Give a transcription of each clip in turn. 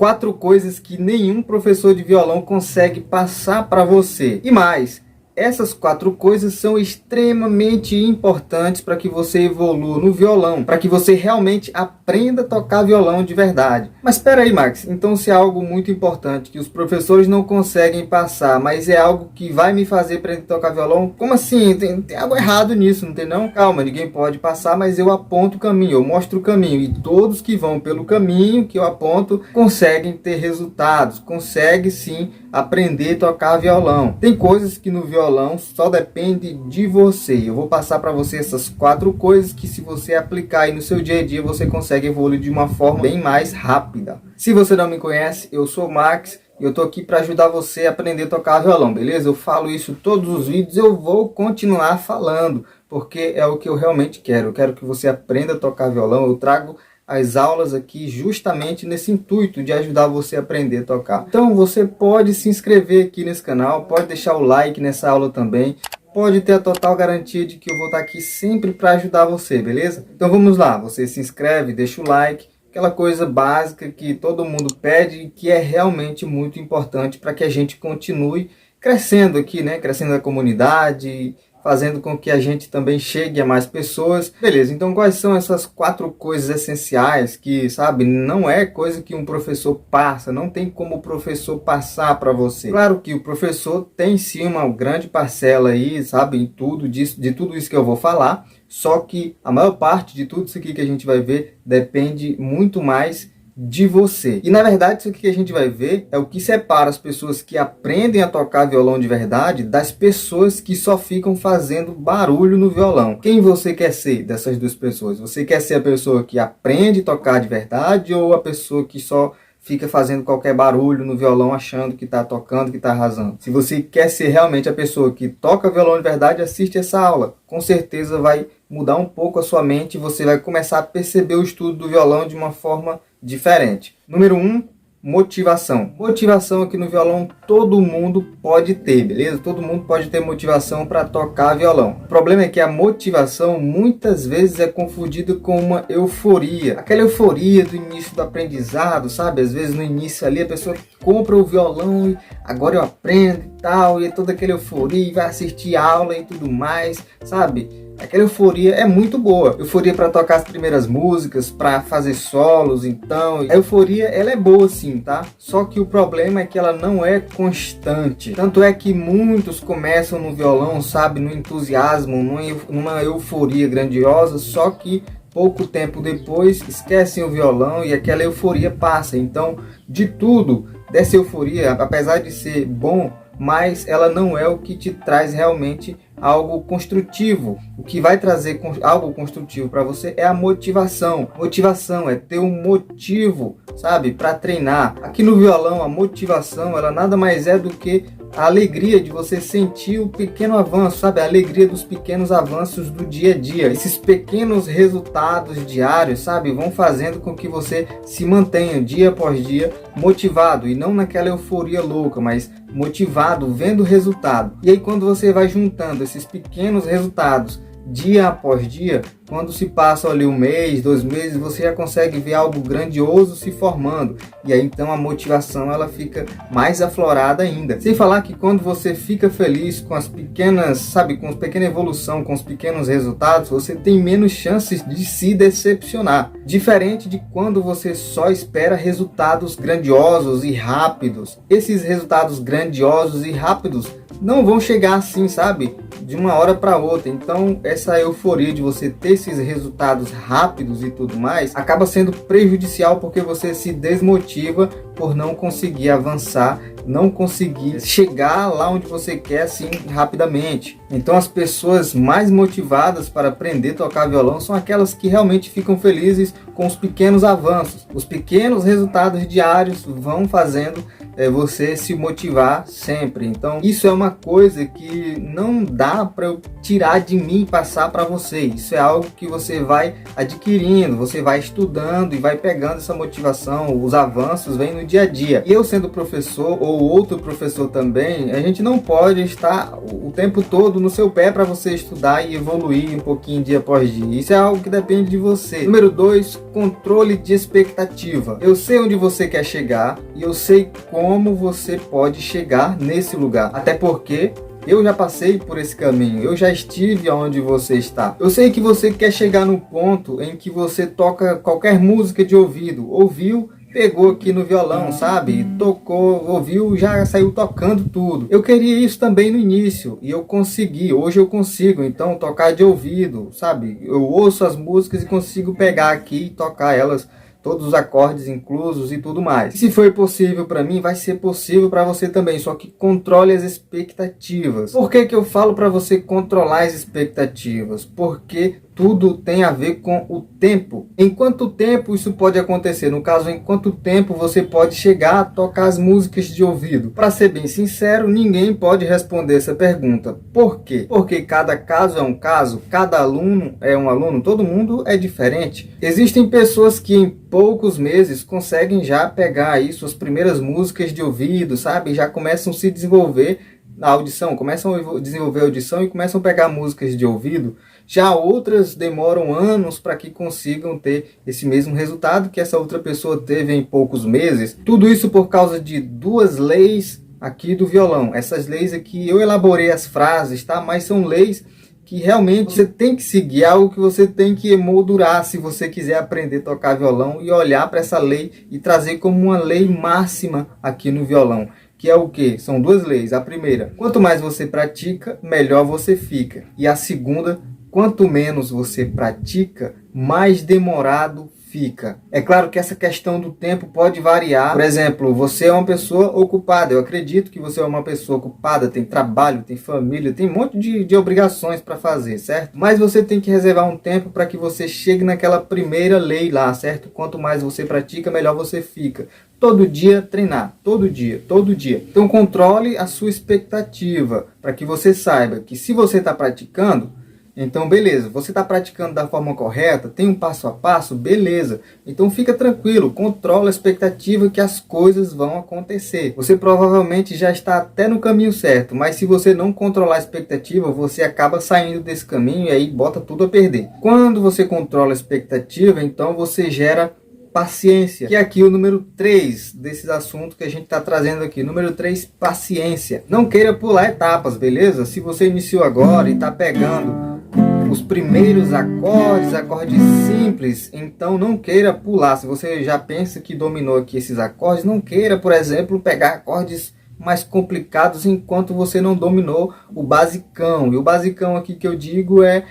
4 coisas que nenhum professor de violão consegue passar para você. E mais, essas 4 coisas são extremamente importantes para que você evolua no violão, para que você realmente aprenda a tocar violão de verdade. Mas espera aí, Max, então se é algo muito importante que os professores não conseguem passar, mas é algo que vai me fazer aprender a tocar violão, como assim? Tem algo errado nisso, não tem não? Calma, ninguém pode passar, mas eu aponto o caminho, eu mostro o caminho, e todos que vão pelo caminho que eu aponto conseguem ter resultados, conseguem sim aprender a tocar violão. Tem coisas que no violão só depende de você. Eu vou passar para você essas 4 coisas que, se você aplicar aí no seu dia a dia, você consegue evoluir de uma forma bem mais rápida. Se você não me conhece, eu sou o Max e eu tô aqui para ajudar você a aprender a tocar violão, beleza? Eu falo isso todos os vídeos, eu vou continuar falando, porque é o que eu realmente quero. Eu quero que você aprenda a tocar violão. Eu trago as aulas aqui justamente nesse intuito de ajudar você a aprender a tocar. Então você pode se inscrever aqui nesse canal, pode deixar o like nessa aula também, pode ter a total garantia de que eu vou estar aqui sempre para ajudar você, beleza? Então vamos lá, você se inscreve, deixa o like, aquela coisa básica que todo mundo pede e que é realmente muito importante para que a gente continue crescendo aqui, né? Crescendo a comunidade, fazendo com que a gente também chegue a mais pessoas. Beleza, então quais são essas 4 coisas essenciais que, sabe, não é coisa que um professor passa, não tem como o professor passar para você. Claro que o professor tem sim uma grande parcela aí, sabe, em tudo disso, de tudo isso que eu vou falar, só que a maior parte de tudo isso aqui que a gente vai ver depende muito mais de você. E na verdade isso aqui que a gente vai ver é o que separa as pessoas que aprendem a tocar violão de verdade das pessoas que só ficam fazendo barulho no violão. Quem você quer ser dessas 2 pessoas? Você quer ser a pessoa que aprende a tocar de verdade ou a pessoa que só fica fazendo qualquer barulho no violão achando que está tocando, que está arrasando? Se você quer ser realmente a pessoa que toca violão de verdade, assiste essa aula. Com certeza vai mudar um pouco a sua mente e você vai começar a perceber o estudo do violão de uma forma diferente. Número 1, motivação. Motivação aqui no violão todo mundo pode ter, beleza? Todo mundo pode ter motivação para tocar violão. O problema é que a motivação muitas vezes é confundida com uma euforia. Aquela euforia do início do aprendizado, sabe? Às vezes no início ali a pessoa compra o violão e agora eu aprendo e tal, e é toda aquela euforia e vai assistir aula e tudo mais, sabe? Aquela euforia é muito boa. Euforia para tocar as primeiras músicas, para fazer solos, então. A euforia, ela é boa sim, tá? Só que o problema é que ela não é constante. Tanto é que muitos começam no violão, sabe, no entusiasmo, numa euforia grandiosa, só que pouco tempo depois esquecem o violão e aquela euforia passa. Então, de tudo, dessa euforia, apesar de ser bom, mas ela não é o que te traz realmente algo construtivo. O que vai trazer algo construtivo para você é a motivação. Motivação é ter um motivo, sabe, para treinar. Aqui no violão, a motivação, ela nada mais é do que a alegria de você sentir o pequeno avanço, sabe? A alegria dos pequenos avanços do dia a dia. Esses pequenos resultados diários, sabe? Vão fazendo com que você se mantenha dia após dia motivado. E não naquela euforia louca, mas motivado, vendo o resultado. E aí quando você vai juntando esses pequenos resultados dia após dia, quando se passa ali 1 mês, 2 meses, você já consegue ver algo grandioso se formando. E aí então a motivação ela fica mais aflorada ainda. Sem falar que quando você fica feliz com as pequenas, sabe, com a pequena evolução, com os pequenos resultados, você tem menos chances de se decepcionar. Diferente de quando você só espera resultados grandiosos e rápidos. Esses resultados grandiosos e rápidos não vão chegar assim, sabe, de uma hora para outra. Então essa euforia de você ter esses resultados rápidos e tudo mais acaba sendo prejudicial, porque você se desmotiva por não conseguir avançar, não conseguir chegar lá onde você quer assim rapidamente. Então as pessoas mais motivadas para aprender a tocar violão são aquelas que realmente ficam felizes com os pequenos avanços. Os pequenos resultados diários vão fazendo você se motivar sempre. Então isso é uma coisa que não dá para eu tirar de mim e passar para você. Isso é algo que você vai adquirindo, você vai estudando e vai pegando essa motivação, os avanços vêm no dia a dia. E eu sendo professor ou outro professor também, a gente não pode estar o tempo todo no seu pé para você estudar e evoluir um pouquinho dia após dia. Isso é algo que depende de você. Número 2, controle de expectativa. Eu sei onde você quer chegar e eu sei como você pode chegar nesse lugar. Até porque eu já passei por esse caminho, eu já estive onde você está. Eu sei que você quer chegar no ponto em que você toca qualquer música de ouvido. Ouviu, pegou aqui no violão, sabe? Tocou, ouviu, já saiu tocando tudo. Eu queria isso também no início e eu consegui. Hoje eu consigo, então, tocar de ouvido, sabe? Eu ouço as músicas e consigo pegar aqui e tocar elas, todos os acordes inclusos e tudo mais. Se foi possível para mim, vai ser possível para você também, só que controle as expectativas. Por que que eu falo para você controlar as expectativas? Porque tudo tem a ver com o tempo. Em quanto tempo isso pode acontecer? No caso, em quanto tempo você pode chegar a tocar as músicas de ouvido? Para ser bem sincero, ninguém pode responder essa pergunta. Por quê? Porque cada caso é um caso, cada aluno é um aluno, todo mundo é diferente. Existem pessoas que em poucos meses conseguem já pegar aí suas primeiras músicas de ouvido, sabe? Já começam a se desenvolver na audição, começam a desenvolver a audição e começam a pegar músicas de ouvido. Já outras demoram anos para que consigam ter esse mesmo resultado que essa outra pessoa teve em poucos meses. Tudo isso por causa de duas leis aqui do violão. Essas leis aqui, eu elaborei as frases, tá? Mas são leis que realmente você tem que seguir, algo que você tem que emoldurar se você quiser aprender a tocar violão e olhar para essa lei e trazer como uma lei máxima aqui no violão. Que é o que? São duas leis. A primeira, quanto mais você pratica, melhor você fica. E a segunda, quanto menos você pratica, mais demorado fica. É claro que essa questão do tempo pode variar. Por exemplo, você é uma pessoa ocupada. Eu acredito que você é uma pessoa ocupada, tem trabalho, tem família, tem um monte de obrigações para fazer, certo? Mas você tem que reservar um tempo para que você chegue naquela primeira lei lá, certo? Quanto mais você pratica, melhor você fica. Todo dia treinar, todo dia, todo dia. Então controle a sua expectativa para que você saiba que se você está praticando, então beleza, você está praticando da forma correta, tem um passo a passo, beleza. Então fica tranquilo, controla a expectativa que as coisas vão acontecer. Você provavelmente já está até no caminho certo, mas se você não controlar a expectativa, você acaba saindo desse caminho e aí bota tudo a perder. Quando você controla a expectativa, então você gera paciência, que é aqui o número 3 desses assuntos que a gente está trazendo aqui. Número 3, paciência. Não queira pular etapas, beleza? Se você iniciou agora e está pegando os primeiros acordes simples, então não queira pular. Se você já pensa que dominou aqui esses acordes, não queira, por exemplo, pegar acordes mais complicados enquanto você não dominou o basicão. E o basicão aqui que eu digo é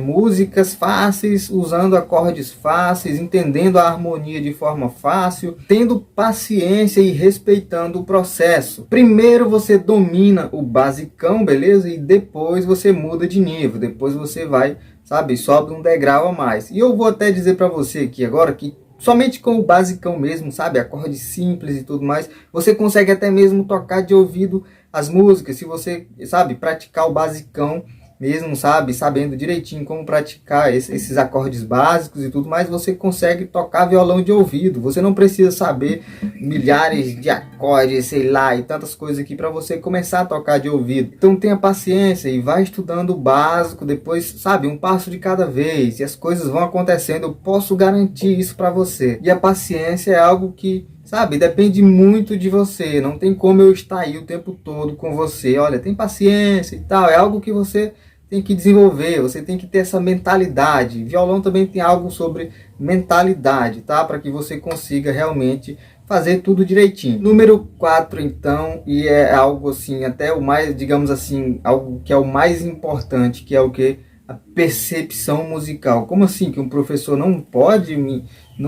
músicas fáceis, usando acordes fáceis, entendendo a harmonia de forma fácil, tendo paciência e respeitando o processo. Primeiro você domina o basicão, beleza? E depois você muda de nível, depois você vai, sabe, sobe um degrau a mais. E eu vou até dizer para você aqui agora que somente com o basicão mesmo, sabe, acordes simples e tudo mais, você consegue até mesmo tocar de ouvido as músicas, se você, sabe, praticar o basicão mesmo, sabe, sabendo direitinho como praticar esses acordes básicos e tudo mais, você consegue tocar violão de ouvido. Você não precisa saber milhares de acordes, sei lá, e tantas coisas aqui para você começar a tocar de ouvido. Então tenha paciência e vai estudando o básico, depois, sabe, um passo de cada vez, e as coisas vão acontecendo. Eu posso garantir isso para você. E a paciência é algo que, sabe, depende muito de você. Não tem como eu estar aí o tempo todo com você. Olha, tem paciência e tal. É algo que você tem que desenvolver. Você tem que ter essa mentalidade. Violão também tem algo sobre mentalidade, tá? Para que você consiga realmente fazer tudo direitinho. Número 4, então, e é algo assim, até o mais, digamos assim, algo que é o mais importante, que é o que? A percepção musical. Como assim que um professor não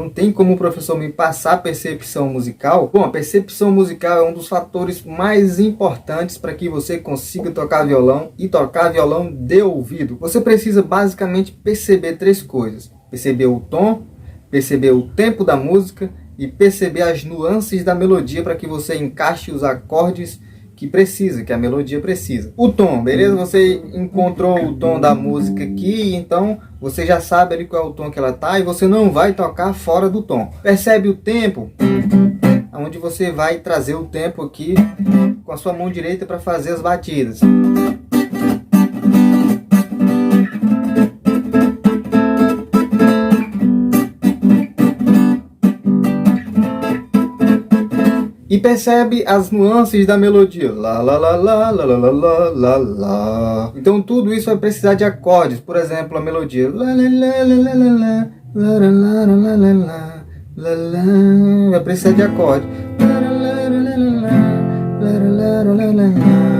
tem como o professor me passar a percepção musical? Bom, a percepção musical é um dos fatores mais importantes para que você consiga tocar violão e tocar violão de ouvido. Você precisa basicamente perceber 3 coisas: perceber o tom, perceber o tempo da música e perceber as nuances da melodia para que você encaixe os acordes que precisa, que a melodia precisa. O tom, beleza? Você encontrou o tom da música aqui, então você já sabe ali qual é o tom que ela tá e você não vai tocar fora do tom. Percebe o tempo? Onde você vai trazer o tempo aqui com a sua mão direita para fazer as batidas. E percebe as nuances da melodia. Lá, lá, lá, lá, lá, lá, lá, lá, lá. Então tudo isso vai precisar de acordes. Por exemplo, a melodia. Lá, lá, lá, lá, lá, lá, lá, lá, lá, lá, lá, lá, lá. Vai precisar de acorde. Lá, lá, lá, lá, lá, lá, lá, lá, lá, lá, lá.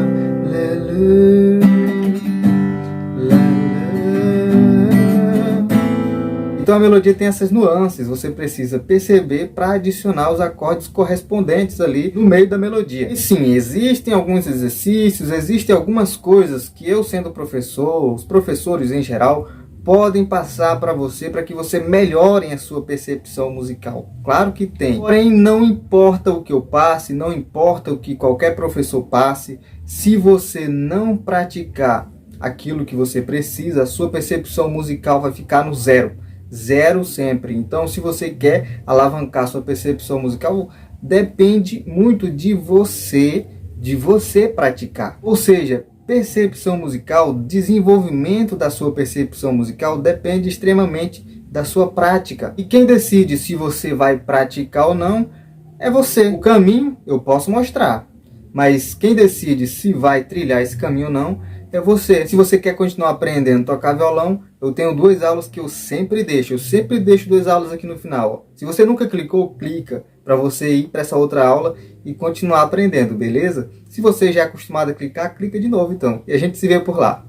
Então a melodia tem essas nuances, você precisa perceber para adicionar os acordes correspondentes ali no meio da melodia. E sim, existem alguns exercícios, existem algumas coisas que eu, sendo professor, os professores em geral, podem passar para você para que você melhore a sua percepção musical. Claro que tem. Porém, não importa o que eu passe, não importa o que qualquer professor passe, se você não praticar aquilo que você precisa, a sua percepção musical vai ficar no zero. Zero sempre. Então, se você quer alavancar sua percepção musical, depende muito de você praticar. Ou seja, percepção musical, desenvolvimento da sua percepção musical depende extremamente da sua prática. E quem decide se você vai praticar ou não é você. O caminho eu posso mostrar, mas quem decide se vai trilhar esse caminho ou não é você. Se você quer continuar aprendendo a tocar violão, eu tenho 2 aulas que eu sempre deixo. Eu sempre deixo 2 aulas aqui no final. Se você nunca clicou, clica para você ir para essa outra aula e continuar aprendendo, beleza? Se você já é acostumado a clicar, clica de novo então. E a gente se vê por lá.